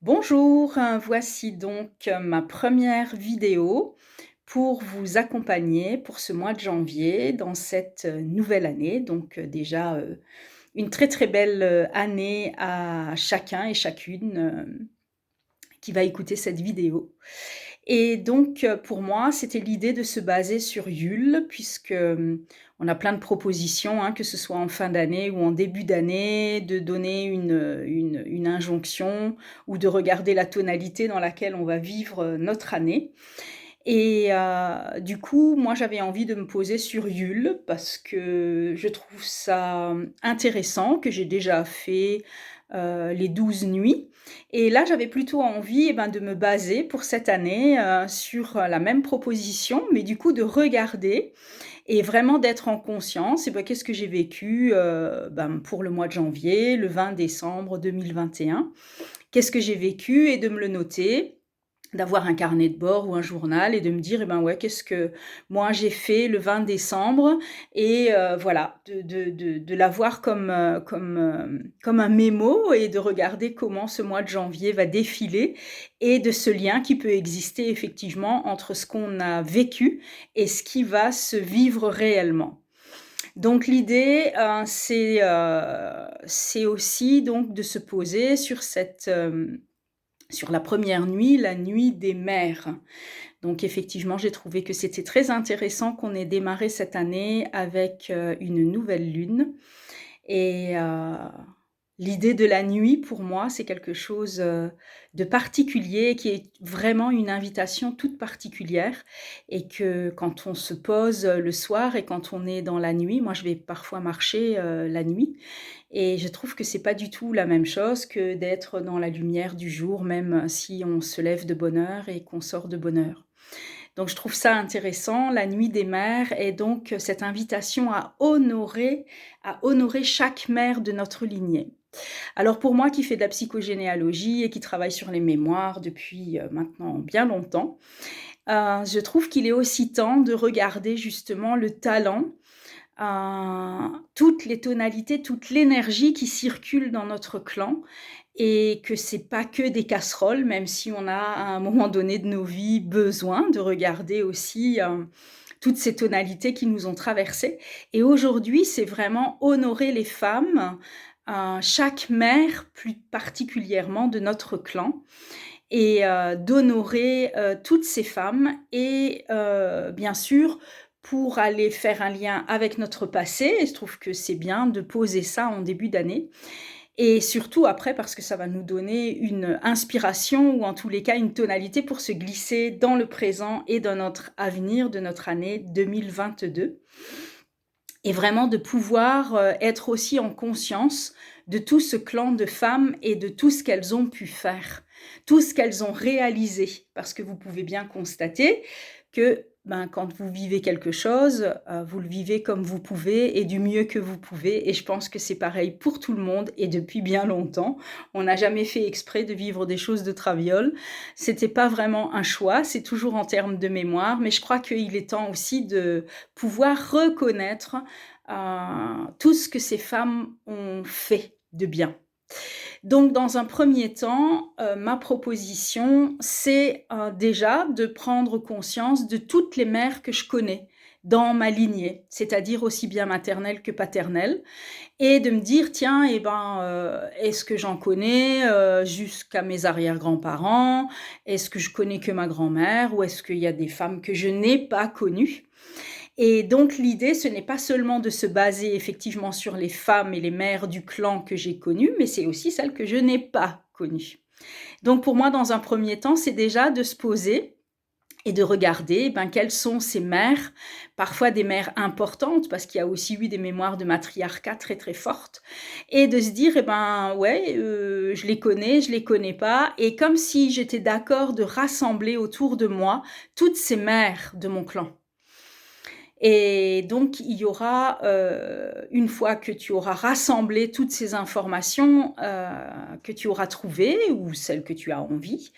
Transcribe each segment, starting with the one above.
Bonjour, voici donc ma première vidéo pour vous accompagner pour ce mois de janvier dans cette nouvelle année. Donc déjà une très très belle année à chacun et chacune qui va écouter cette vidéo. Et donc, pour moi, c'était l'idée de se baser sur Yule puisque, on a plein de propositions, hein, que ce soit en fin d'année ou en début d'année, de donner une injonction ou de regarder la tonalité dans laquelle on va vivre, notre année. Et du coup, moi, j'avais envie de me poser sur Yule parce que je trouve ça, intéressant, que j'ai déjà fait, les 12 nuits et là, j'avais plutôt envie, eh ben, de me baser pour cette année, sur, la même proposition, mais du coup de regarder et vraiment d'être en conscience et ben, qu'est-ce que j'ai vécu, pour le mois de janvier, le 20 décembre 2021. Qu'est-ce que j'ai vécu et de me le noter, d'avoir un carnet de bord ou un journal et de me dire: «Eh ben, ouais, qu'est-ce que moi j'ai fait le 20 décembre?» et voilà, de l'avoir comme un mémo et de regarder comment ce mois de janvier va défiler et de ce lien qui peut exister effectivement entre ce qu'on a vécu et ce qui va se vivre réellement. Donc l'idée, c'est aussi donc de se poser sur sur la première nuit, la nuit des mères. Donc effectivement, j'ai trouvé que c'était très intéressant qu'on ait démarré cette année avec, une nouvelle lune et l'idée de la nuit pour moi, c'est quelque chose, de particulier qui est vraiment une invitation toute particulière et que quand on se pose, le soir et quand on est dans la nuit, moi je vais parfois marcher, la nuit et je trouve que c'est pas du tout la même chose que d'être dans la lumière du jour, même si on se lève de bonne heure et qu'on sort de bonne heure. Donc je trouve ça intéressant, la nuit des mères et donc cette invitation à honorer chaque mère de notre lignée. Alors pour moi qui fais de la psychogénéalogie et qui travaille sur les mémoires depuis, maintenant bien longtemps, je trouve qu'il est aussi temps de regarder justement le talent, toutes les tonalités, toute l'énergie qui circule dans notre clan et que c'est pas que des casseroles, même si on a à un moment donné de nos vies besoin de regarder aussi, toutes ces tonalités qui nous ont traversées et aujourd'hui, c'est vraiment honorer les femmes, chaque mère plus particulièrement de notre clan et d'honorer, toutes ces femmes et bien sûr, pour aller faire un lien avec notre passé et je trouve que c'est bien de poser ça en début d'année et surtout après parce que ça va nous donner une inspiration ou en tous les cas une tonalité pour se glisser dans le présent et dans notre avenir de notre année 2022 et vraiment de pouvoir, être aussi en conscience de tout ce clan de femmes et de tout ce qu'elles ont pu faire, tout ce qu'elles ont réalisé. Parce que vous pouvez bien constater que, ben, quand vous vivez quelque chose, vous le vivez comme vous pouvez et du mieux que vous pouvez et je pense que c'est pareil pour tout le monde et depuis bien longtemps. On n'a jamais fait exprès de vivre des choses de traviole. C'était pas vraiment un choix, c'est toujours en termes de mémoire, mais je crois qu'il est temps aussi de pouvoir reconnaître, tout ce que ces femmes ont fait de bien. Donc dans un premier temps, ma proposition, c'est, déjà de prendre conscience de toutes les mères que je connais dans ma lignée, c'est-à-dire aussi bien maternelle que paternelle et de me dire: «Tiens et ben, est-ce que j'en connais, jusqu'à mes arrière-grands-parents? Est-ce que je connais que ma grand-mère ou est-ce qu'il y a des femmes que je n'ai pas connues?» Et donc l'idée, ce n'est pas seulement de se baser effectivement sur les femmes et les mères du clan que j'ai connues, mais c'est aussi celles que je n'ai pas connues. Donc pour moi, dans un premier temps, c'est déjà de se poser et de regarder, ben, quelles sont ces mères, parfois des mères importantes, parce qu'il y a aussi eu des mémoires de matriarcat très, très fortes et de se dire: «Eh ben, ouais, je les connais, je les connais pas» et comme si j'étais d'accord de rassembler autour de moi toutes ces mères de mon clan. Et donc il y aura, une fois que tu auras rassemblé toutes ces informations, que tu auras trouvées ou celles que tu as envie,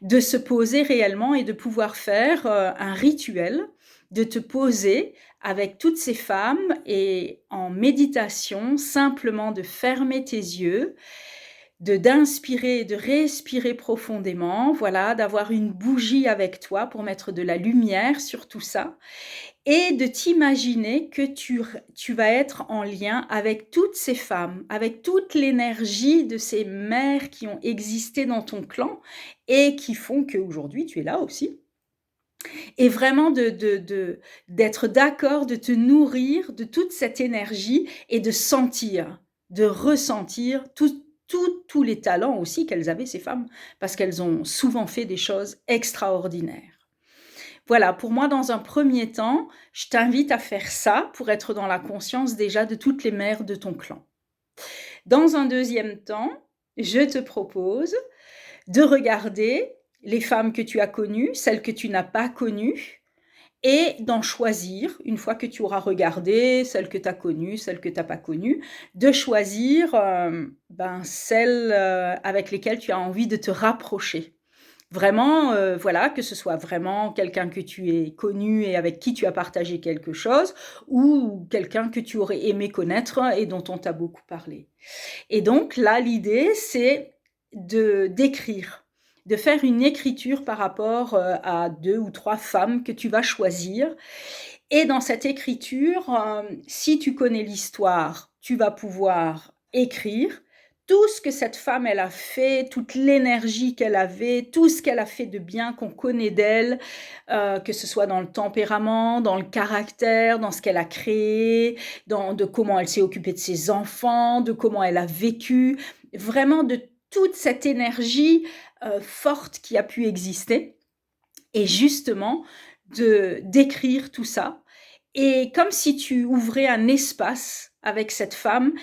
de se poser réellement et de pouvoir faire, un rituel, de te poser avec toutes ces femmes et en méditation, simplement de fermer tes yeux d'inspirer, de respirer profondément, voilà, d'avoir une bougie avec toi pour mettre de la lumière sur tout ça et de t'imaginer que tu vas être en lien avec toutes ces femmes, avec toute l'énergie de ces mères qui ont existé dans ton clan et qui font qu'aujourd'hui tu es là aussi. Et vraiment d'être d'accord, de te nourrir de toute cette énergie et de sentir, de ressentir tous les talents aussi qu'elles avaient ces femmes, parce qu'elles ont souvent fait des choses extraordinaires. Voilà, pour moi, dans un premier temps, je t'invite à faire ça pour être dans la conscience déjà de toutes les mères de ton clan. Dans un deuxième temps, je te propose de regarder les femmes que tu as connues, celles que tu n'as pas connues, et d'en choisir, une fois que tu auras regardé celles que tu as connues, celles que tu as pas connues, de choisir, celles, avec lesquelles tu as envie de te rapprocher. Vraiment, voilà, que ce soit vraiment quelqu'un que tu aies connu et avec qui tu as partagé quelque chose ou quelqu'un que tu aurais aimé connaître et dont on t'a beaucoup parlé. Et donc là, l'idée, c'est d'écrire, de faire une écriture par rapport, à 2 ou 3 femmes que tu vas choisir et dans cette écriture, si tu connais l'histoire, tu vas pouvoir écrire tout ce que cette femme, elle a fait, toute l'énergie qu'elle avait, tout ce qu'elle a fait de bien qu'on connaît d'elle, que ce soit dans le tempérament, dans le caractère, dans ce qu'elle a créé, de comment elle s'est occupée de ses enfants, de comment elle a vécu, vraiment de toute cette énergie, forte qui a pu exister et justement d'écrire tout ça et comme si tu ouvrais un espace avec cette femme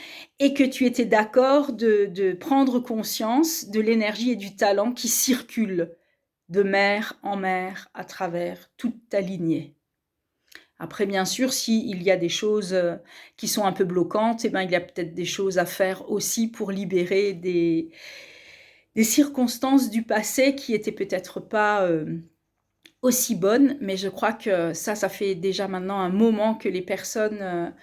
et que tu étais d'accord de prendre conscience de l'énergie et du talent qui circulent de mère en mère à travers toute ta lignée. Après bien sûr, s'il y a des choses, qui sont un peu bloquantes, il y a peut-être des choses à faire aussi pour libérer des circonstances du passé qui étaient peut-être pas, aussi bonne, mais je crois que ça fait déjà maintenant un moment que les personnes,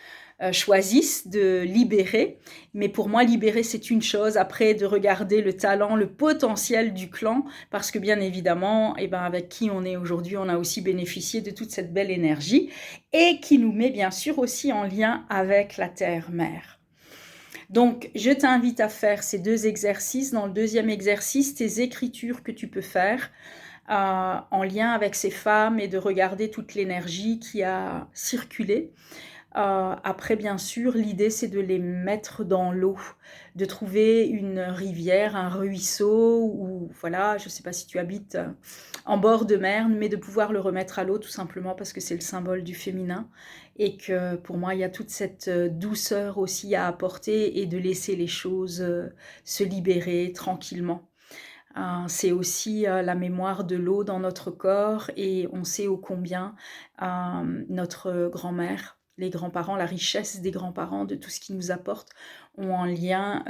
choisissent de libérer. Mais pour moi, libérer, c'est une chose. Après, de regarder le talent, le potentiel du clan, parce que bien évidemment, avec qui on est aujourd'hui, on a aussi bénéficié de toute cette belle énergie et qui nous met bien sûr aussi en lien avec la terre-mère. Donc, je t'invite à faire ces 2 exercices. Dans le deuxième exercice, tes écritures que tu peux faire, en lien avec ces femmes et de regarder toute l'énergie qui a circulé. Après bien sûr, l'idée c'est de les mettre dans l'eau, de trouver une rivière, un ruisseau ou voilà, je ne sais pas si tu habites, en bord de mer, mais de pouvoir le remettre à l'eau tout simplement parce que c'est le symbole du féminin et que pour moi, il y a toute cette, douceur aussi à apporter et de laisser les choses, se libérer tranquillement. C'est aussi, la mémoire de l'eau dans notre corps et on sait ô combien, notre grand-mère, les grands-parents, la richesse des grands-parents, de tout ce qu'ils nous apportent, ont en lien,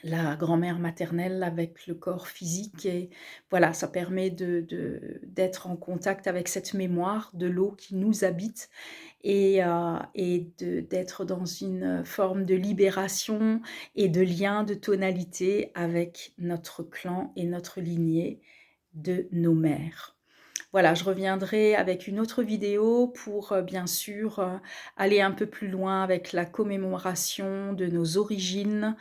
la grand-mère maternelle avec le corps physique et voilà, ça permet d'être en contact avec cette mémoire de l'eau qui nous habite et d'être dans une forme de libération et de lien de tonalité avec notre clan et notre lignée de nos mères. Voilà, je reviendrai avec une autre vidéo pour, bien sûr, aller un peu plus loin avec la commémoration de nos origines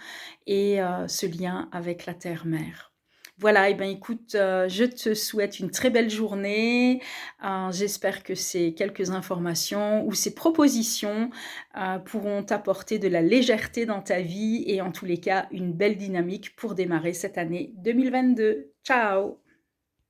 et ce lien avec la terre-mère. Voilà écoute, je te souhaite une très belle journée. J'espère que ces quelques informations ou ces propositions, pourront t'apporter de la légèreté dans ta vie et en tous les cas, une belle dynamique pour démarrer cette année 2022. Ciao!